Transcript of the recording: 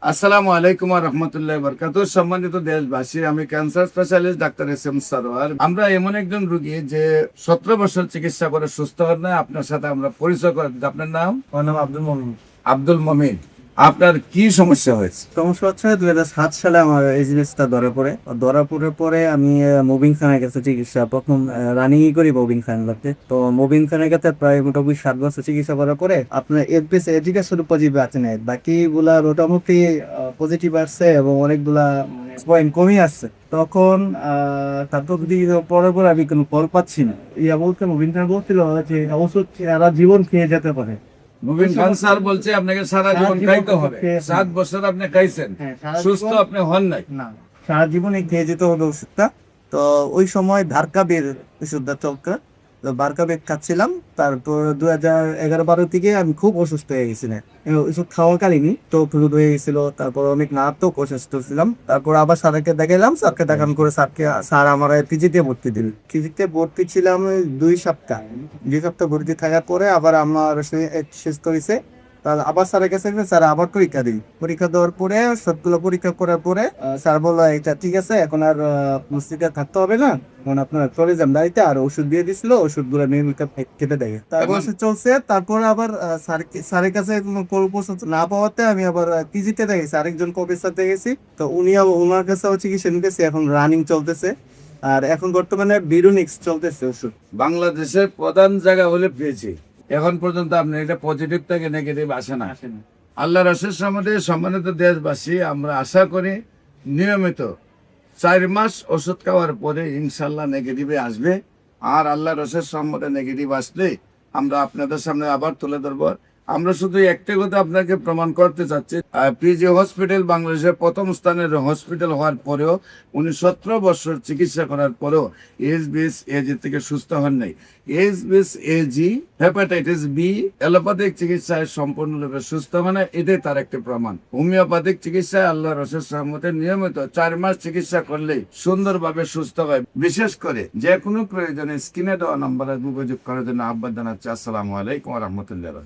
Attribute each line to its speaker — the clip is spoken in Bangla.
Speaker 1: আসসালামু আলাইকুম রহমতুল্লাহ বরকাত। সম্মানিত দেশবাসী, আমি cancer specialist doctor S Sarwar. আমরা এমন একজন রোগী যে 17 বছর চিকিৎসা করে সুস্থ হন না। আপনার সাথে আমরা পরিচয় করে দিই। আপনার নাম?
Speaker 2: আমার নাম আব্দুল মমিন।
Speaker 1: আব্দুল মমিন। আপনার কি সমস্যা হয়েছে?
Speaker 2: সমস্যা হচ্ছে 2007 সালে আমার এই জিনিসটা ধরা পড়ে। ধরা পড়ে পরে আমি মুভিং খানায় গেছে চিকিৎসা। প্রথম রানিং করি মুভিং খান লাগতে। তো মুভিং খানে গেছে প্রায় মোটামুটি 7 বছর চিকিৎসা করার পরে আপনার এফপিএস এডুকেশন পজিটিভ আছে না, বাকিগুলা মোটামুটি পজিটিভ আসছে এবং অনেকগুলা পয়েন্ট কমই আসছে। তখন তারপর পরে পরে আমি কোনো ফল পাচ্ছি না। বলতে মুভিং খান বলছিল যে ওষুধ সারা জীবন খেয়ে যেতে পারে।
Speaker 1: মুবিন খান স্যার বলছে আপনাকে সারা জীবন খাইতে হবে। 7 বছর আপনি খাইছেন,
Speaker 2: হ্যাঁ, সারা
Speaker 1: সুস্থ
Speaker 2: জীবন-
Speaker 1: আপনি হন নাই।
Speaker 2: না, সারা জীবনে খেয়ে যেতে হবে ওষুধটা। তো ওই সময় ধারকাবের ওষুধটা চলকা, তো বারকাবের খাচ্ছিলাম। তারপর 2011-12 থেকে আমি খুব অসুস্থ হয়ে গেছিলাম। ওষুধ খাওয়াকালীনই চোখ হলুদ হয়ে গেছিল, তারপর অনেক মারাত্মক অসুস্থ ছিলাম। তারপর আবার স্যারকে দেখালাম, স্যারকে দেখান করে স্যার আমার পিজিতে ভর্তি দিল। পিজিতে ভর্তি ছিলাম 2 সপ্তাহ। 2 সপ্তাহ ভর্তি থাকার পরে আবার আমার সুস্থ হয়েছে। তাহলে আবার স্যারের কাছে গেলে স্যার আবার পরীক্ষা দিই। পরীক্ষা দেওয়ার পরে সবগুলো পরীক্ষা করার পরে স্যার বললো এটা ঠিক আছে, এখন আর পুস্তিকা থাকতে হবে না, এখন আপনার চলে যান বাড়িতে। আর ওষুধ দিয়ে দিছিল, ওষুধগুলো নিয়মিত খেতে দেয়। তারপর সে চলছে। তারপর আবার স্যারের কাছে কোনো পছন্দ না পাওয়াতে আমি আবার পিজিতে দেখেছি, আরেকজন প্রফেসর দেখেছি। তো ওনার কাছে চিকিৎসা নিতেছি, এখন রানিং চলতেছে। আর এখন বর্তমানে বিরুনিক্স চলতেছে ওষুধ।
Speaker 1: বাংলাদেশের প্রধান জায়গা হলে পেয়েছি। এখন পর্যন্ত আপনি এটা পজিটিভ থেকে নেগেটিভ আসে না। আল্লাহ রসের সম্বন্ধে সম্মানিত দেশবাসী, আমরা আশা করি নিয়মিত 4 মাস ওষুধ খাওয়ার পরে ইনশাল্লাহ নেগেটিভে আসবে। আর আল্লাহ রসের সম্বন্ধে নেগেটিভ আসলে আমরা আপনাদের সামনে আবার তুলে ধরবো। আমরা শুধু একটা কথা আপনাকে প্রমাণ করতে চাচ্ছি, পিজি হসপিটাল বাংলাদেশের প্রথম স্থানের হসপিটাল হওয়ার পরেও উনি 17 বছর চিকিৎসা করার পরেও এইচবিএস-এজি থেকে সুস্থ হন নাই। এইচবিএস-এজি হেপাটাইটিস বি অ্যালোপ্যাথিক চিকিৎসায় সম্পূর্ণরূপে সুস্থ মানে এটাই তার একটি প্রমাণ। হোমিওপ্যাথিক চিকিৎসায় আল্লাহ রসের সহমতে নিয়মিত 4 মাস চিকিৎসা করলেই সুন্দরভাবে সুস্থ হয়। বিশেষ করে যে কোনো প্রয়োজনে স্ক্রিনে দেওয়া নম্বরে যোগাযোগ করার জন্য আহ্বান জানাচ্ছি। আসসালামু আলাইকুম রহমতুল্লাহ।